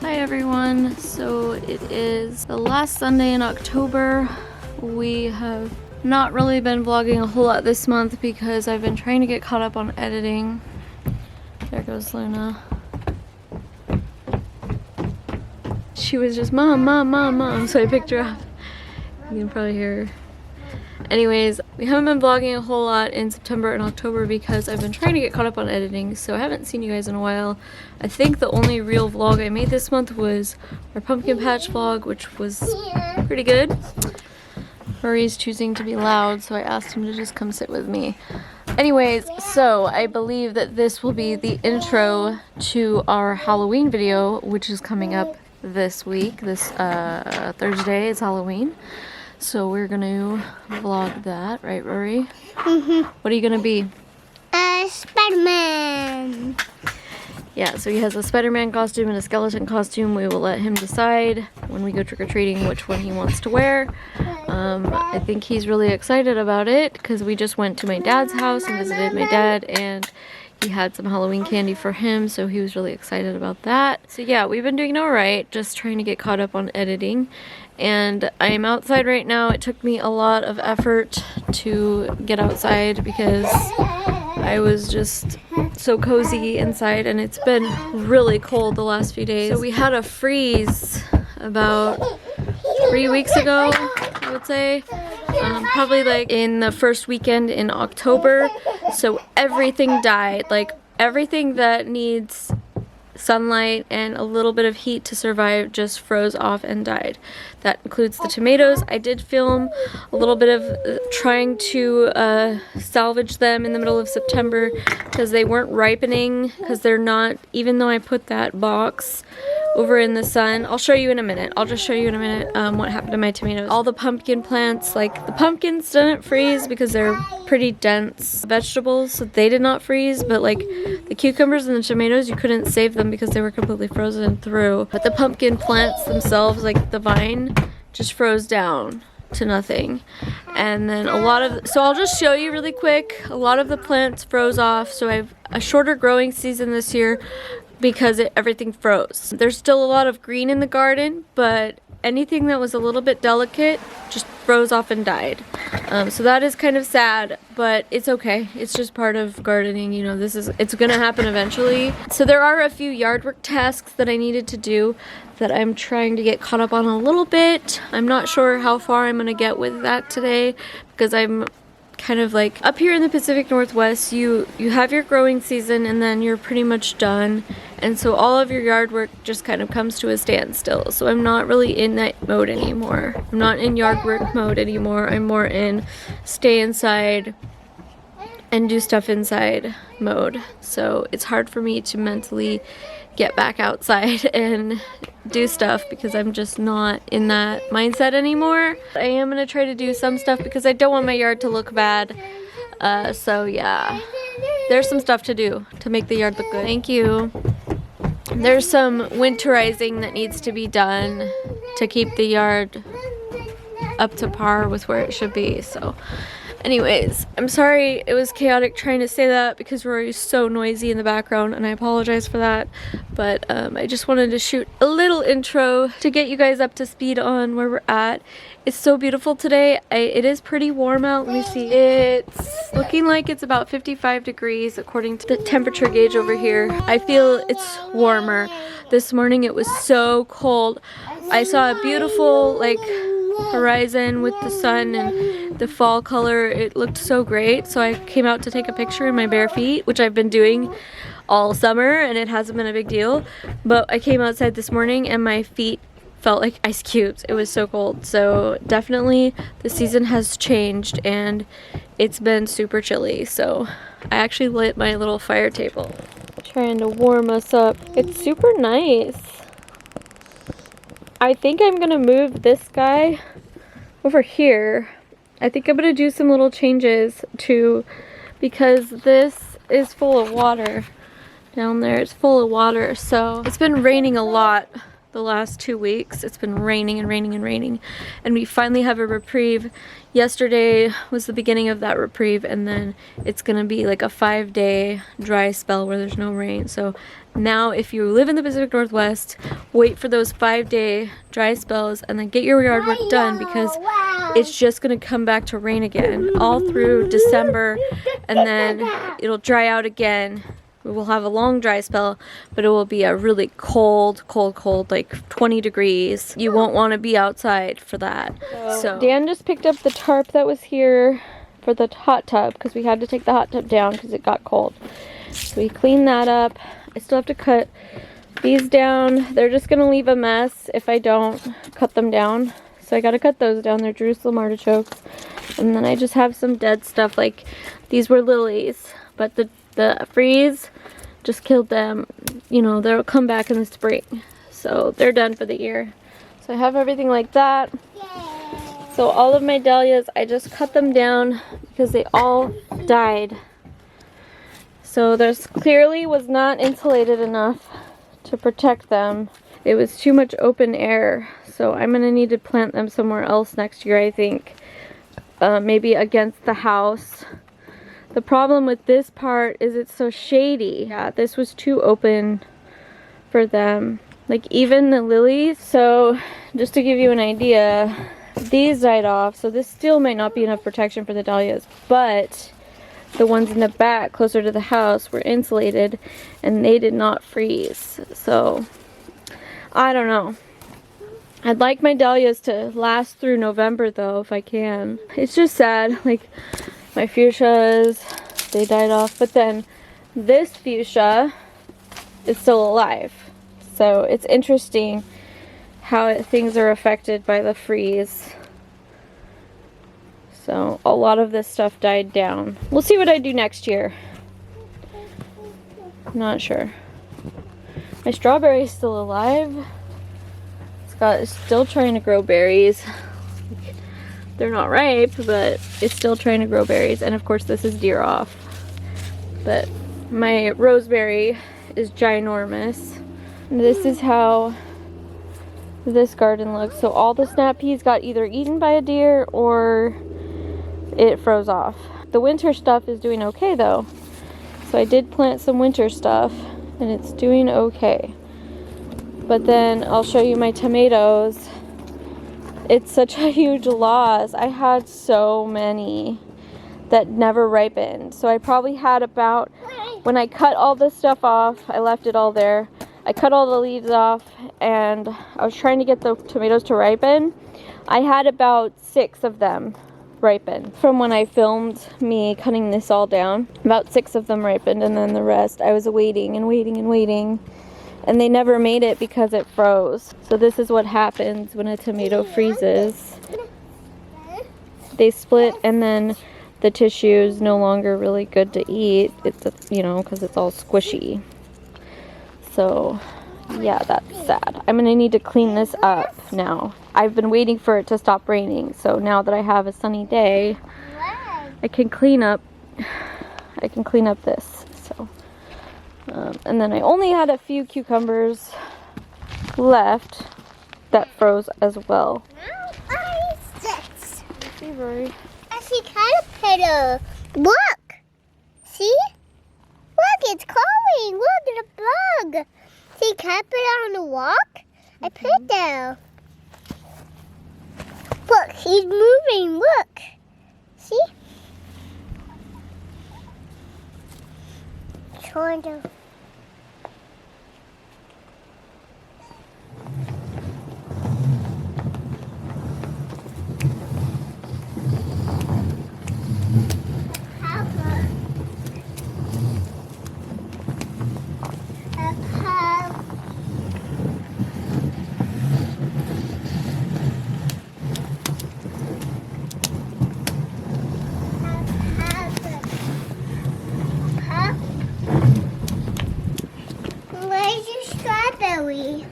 Hi everyone, so it is the last Sunday in October. We have not really been vlogging a whole lot this month because I've been trying to get caught up on editing. There goes Luna. She was just mom, mom, mom, mom, so I picked her up. You can probably hear her. Anyways, we haven't been vlogging a whole lot in September and October because I've been trying to get caught up on editing, so I haven't seen you guys in a while. I think the only real vlog I made this month was our pumpkin patch vlog, which was pretty good. Rory's choosing to be loud, so I asked him to just come sit with me. Anyways, so I believe that this will be the intro to our Halloween video, which is coming up this week. This Thursday is Halloween. So we're gonna vlog that, right, Rory? Mm-hmm. What are you gonna be? Spider-Man. Yeah, so he has a Spider-Man costume and a skeleton costume. We will let him decide when we go trick-or-treating which one he wants to wear. I think he's really excited about it because we just went to my dad's house and visited my dad, and he had some Halloween candy for him, so he was really excited about that. So yeah, we've been doing all right, just trying to get caught up on editing. And I am outside right now. It took me a lot of effort to get outside because I was just so cozy inside, and it's been really cold the last few days. So we had a freeze about 3 weeks ago, I would say. Probably like in the first weekend in October. So everything died. Like everything that needs sunlight and a little bit of heat to survive just froze off and died. That includes the tomatoes. I did film a little bit of trying to salvage them in the middle of September because they weren't ripening, because they're not, even though I put that box over in the sun. I'll show you in a minute. I'll just show you in a minute what happened to my tomatoes. All the pumpkin plants, like the pumpkins didn't freeze because they're pretty dense vegetables, so they did not freeze, but like the cucumbers and the tomatoes, you couldn't save them because they were completely frozen through. But the pumpkin plants themselves, like the vine, just froze down to nothing. And then a lot of, so I'll just show you really quick, a lot of the plants froze off, so I have a shorter growing season this year because everything froze. There's still a lot of green in the garden, but anything that was a little bit delicate just froze off and died. So that is kind of sad, but it's okay. It's just part of gardening, you know, it's gonna happen eventually. So there are a few yard work tasks that I needed to do that I'm trying to get caught up on a little bit. I'm not sure how far I'm gonna get with that today because I'm kind of like up here in the Pacific Northwest, you have your growing season and then you're pretty much done, and so all of your yard work just kind of comes to a standstill. So I'm not really in that mode anymore. I'm not in yard work mode anymore. I'm more in stay inside and do stuff inside mode. So it's hard for me to mentally get back outside and do stuff because I'm just not in that mindset anymore. I am gonna try to do some stuff because I don't want my yard to look bad. So yeah, there's some stuff to do to make the yard look good. Thank you. There's some winterizing that needs to be done to keep the yard up to par with where it should be. So anyways, I'm sorry it was chaotic trying to say that because Rory's so noisy in the background, and I apologize for that. But I just wanted to shoot a little intro to get you guys up to speed on where we're at. It's so beautiful today. It is pretty warm out. Let me see. It's looking like it's about 55 degrees according to the temperature gauge over here. I feel it's warmer. This morning it was so cold. I saw a beautiful like horizon with the sun and the fall color. It looked so great, so I came out to take a picture in my bare feet, which I've been doing all summer and it hasn't been a big deal, but I came outside this morning and my feet felt like ice cubes. It was so cold. So definitely the season has changed and it's been super chilly. So I actually lit my little fire table trying to warm us up. It's super nice. I think I'm gonna move this guy over here. I think I'm gonna do some little changes too, because this is full of water down there. It's full of water. So it's been raining a lot the last 2 weeks. It's been raining and raining and raining, and we finally have a reprieve. Yesterday was the beginning of that reprieve, and then it's gonna be like a 5-day dry spell where there's no rain. So now if you live in the Pacific Northwest, wait for those 5-day dry spells and then get your yard work done, because it's just gonna come back to rain again all through December, and then it'll dry out again. We will have a long dry spell, but it will be a really cold, like 20 degrees. You won't want to be outside for that. So Dan just picked up the tarp that was here for the hot tub, because we had to take the hot tub down because it got cold. So we cleaned that up. I still have to cut these down. They're just going to leave a mess if I don't cut them down. So I got to cut those down. They're Jerusalem artichokes. And then I just have some dead stuff, like these were lilies, but the freeze just killed them. You know, they'll come back in the spring. So they're done for the year. So I have everything like that. So all of my dahlias, I just cut them down because they all died. So there's clearly was not insulated enough to protect them. It was too much open air. So I'm gonna need to plant them somewhere else next year, I think. Maybe against the house. The problem with this part is it's so shady. Yeah, this was too open for them. Like even the lilies. So just to give you an idea, these died off. So this still might not be enough protection for the dahlias, but the ones in the back closer to the house were insulated and they did not freeze. So I don't know. I'd like my dahlias to last through November though, if I can. It's just sad. Like my fuchsias, they died off, but then this fuchsia is still alive. So it's interesting how things are affected by the freeze. So a lot of this stuff died down. We'll see what I do next year. Not sure. My strawberry is still alive. Scott is still trying to grow berries. They're not ripe, but it's still trying to grow berries. And of course this is deer off. But my rosemary is ginormous. And this is how this garden looks. So all the snap peas got either eaten by a deer or it froze off. The winter stuff is doing okay though. So I did plant some winter stuff and it's doing okay. But then I'll show you my tomatoes. It's such a huge loss. I had so many that never ripened. So I probably had about, when I cut all this stuff off, I left it all there. I cut all the leaves off and I was trying to get the tomatoes to ripen. I had about 6 of them ripen. From when I filmed me cutting this all down, about 6 of them ripened, and then the rest I was waiting and waiting and waiting. And they never made it because it froze. So this is what happens when a tomato freezes. They split and then the tissue is no longer really good to eat. It's, you know, because it's all squishy. So yeah, that's sad. I'm gonna need to clean this up now. I've been waiting for it to stop raining. So now that I have a sunny day, I can clean up this. So. And then I only had a few cucumbers left that froze as well. See, Rory? I see caterpillar. Look! See? Look, it's crawling. Look at a bug. See caterpillar on the walk? I put it down. Look, he's moving. Look. See? Trying to. Where's your strawberry?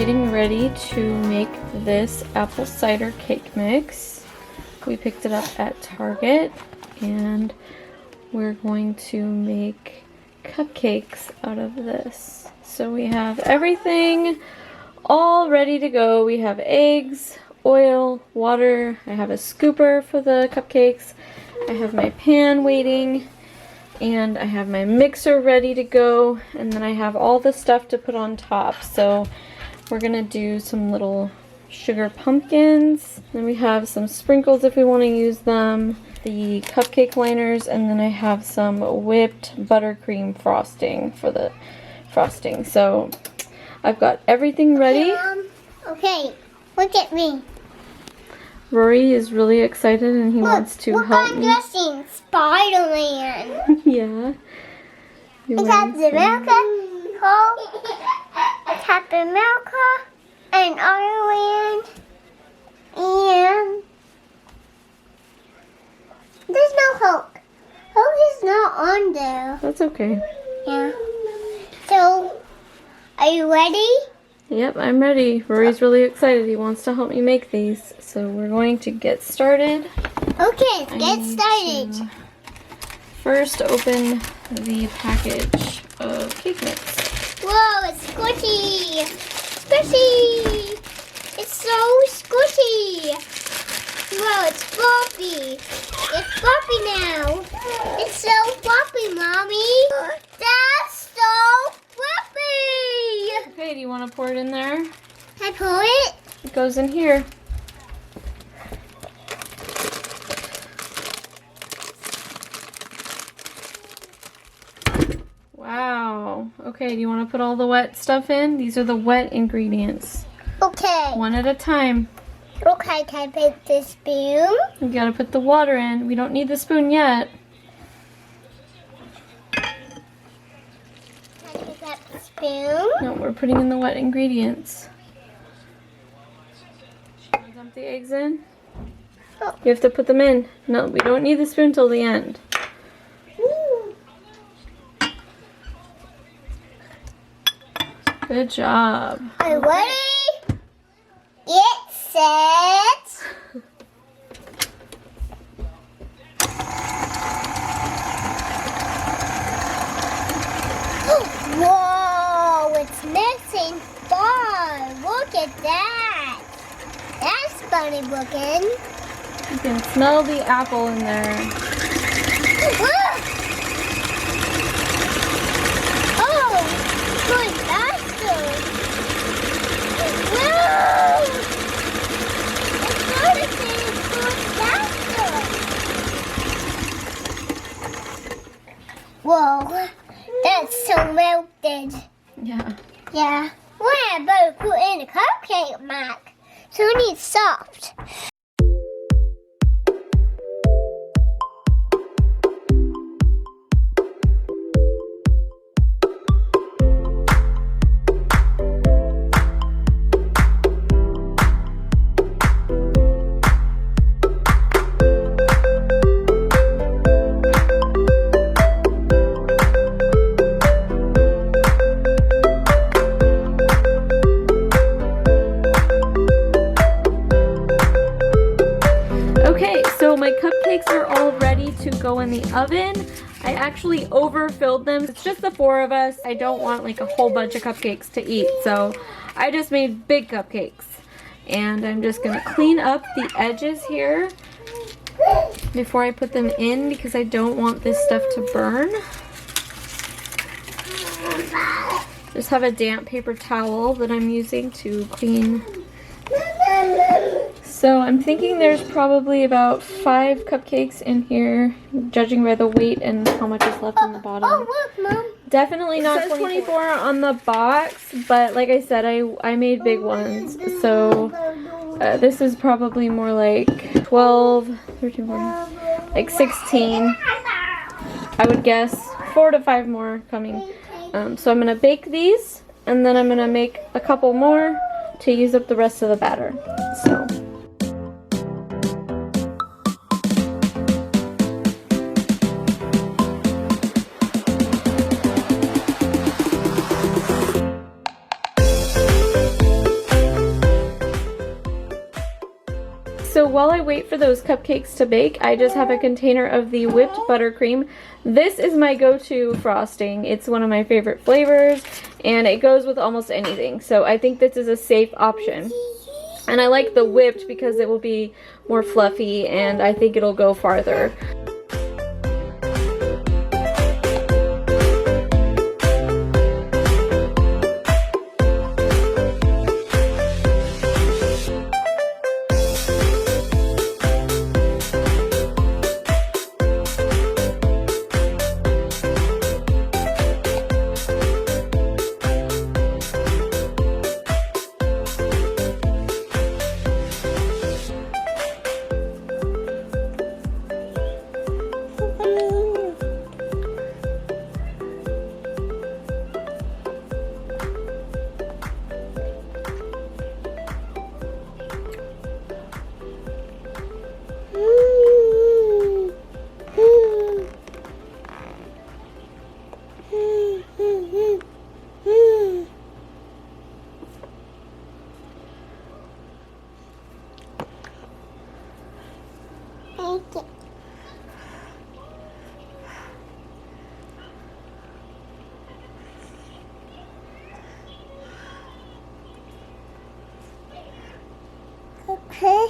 getting ready to make this apple cider cake mix. We picked it up at Target, and we're going to make cupcakes out of this. So we have everything all ready to go. We have eggs, oil, water. I have a scooper for the cupcakes. I have my pan waiting, and I have my mixer ready to go, and then I have all the stuff to put on top. So we're gonna do some little sugar pumpkins. Then we have some sprinkles if we want to use them, the cupcake liners, and then I have some whipped buttercream frosting for the frosting. So I've got everything ready. Okay, look at me. Rory is really excited and he wants to help me. I'm dressing Spider-Man. Yeah. It's Captain America, Hulk, Captain America, and Iron Man, and there's no Hulk. Hulk is not on there. That's okay. Yeah. So, are you ready? Yep, I'm ready. Rory's really excited. He wants to help me make these. So we're going to get started. Okay, get started. First, open the package of cake mix. Whoa, it's squishy. Squishy. It's so squishy. Whoa, it's floppy. It's floppy now. It's so floppy, Mommy. That's so floppy. Okay, do you want to pour it in there? Can I pour it? It goes in here. Wow. Okay, do you want to put all the wet stuff in? These are the wet ingredients. Okay. One at a time. Okay, can I put the spoon? You gotta put the water in. We don't need the spoon yet. Can I put that spoon? No, we're putting in the wet ingredients. Dump the eggs in. Oh. You have to put them in. No, we don't need the spoon till the end. Good job. Are you ready? Get set. Whoa, it's mixing fun. Look at that. That's funny looking. You can smell the apple in there. Look. Oh, it's going faster. Whoa. It's noticing it's going faster. Whoa, that's so melted. Yeah. Yeah. Well, I better put in a cupcake mark. So it needs soft. So my cupcakes are all ready to go in the oven. I actually overfilled them. It's just the 4 of us. I don't want like a whole bunch of cupcakes to eat, so I just made big cupcakes. And I'm just gonna clean up the edges here before I put them in because I don't want this stuff to burn. Just have a damp paper towel that I'm using to clean. So I'm thinking there's probably about 5 cupcakes in here, judging by the weight and how much is left on the bottom. Oh, look, Mom. Definitely not 24 on the box, but like I said, I made big ones. So this is probably more like 12, 13, 14, like 16. I would guess 4 to 5 more coming. So I'm gonna bake these, and then I'm gonna make a couple more to use up the rest of the batter. So. while I wait for those cupcakes to bake, I just have a container of the whipped buttercream. This is my go-to frosting. It's one of my favorite flavors, and it goes with almost anything. So I think this is a safe option. And I like the whipped because it will be more fluffy, and I think it'll go farther. Okay.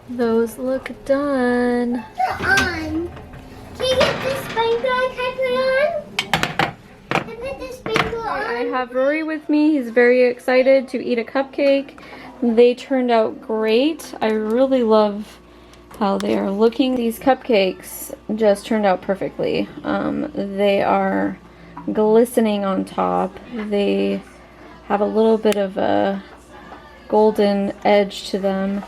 Those look done. On. Can you get this sprinkler? Can I put on? Can I put this sprinkler on? I have Rory with me. He's very excited to eat a cupcake. They turned out great. I really love how they are looking. These cupcakes just turned out perfectly. They are glistening on top. They have a little bit of a golden edge to them,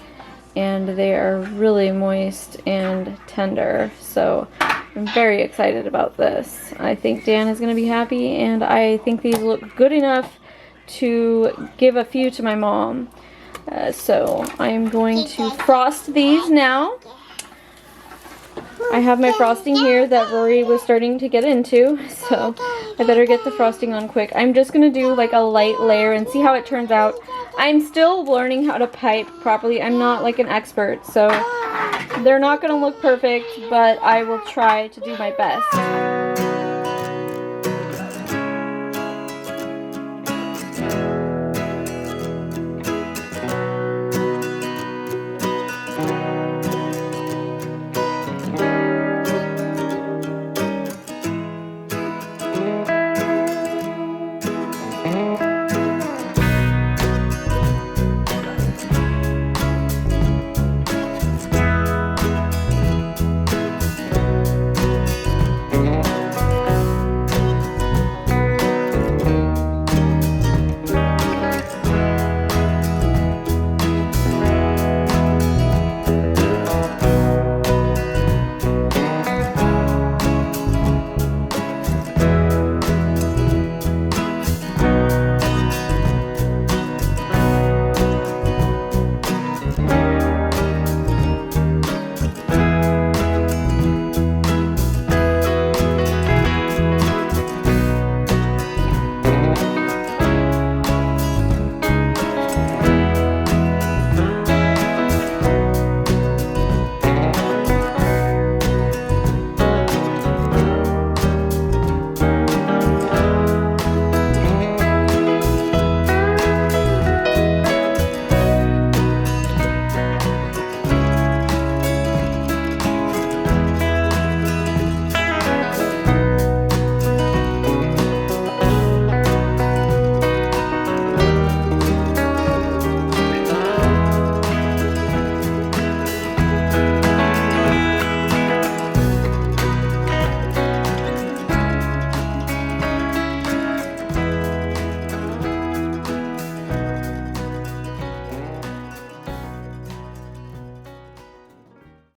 and they are really moist and tender. So I'm very excited about this. I think Dan is going to be happy, and I think these look good enough to give a few to my mom. So I am going to frost these now. I have my frosting here that Rory was starting to get into, so I better get the frosting on quick. I'm just going to do like a light layer and see how it turns out. I'm still learning how to pipe properly. I'm not like an expert, so they're not going to look perfect, but I will try to do my best.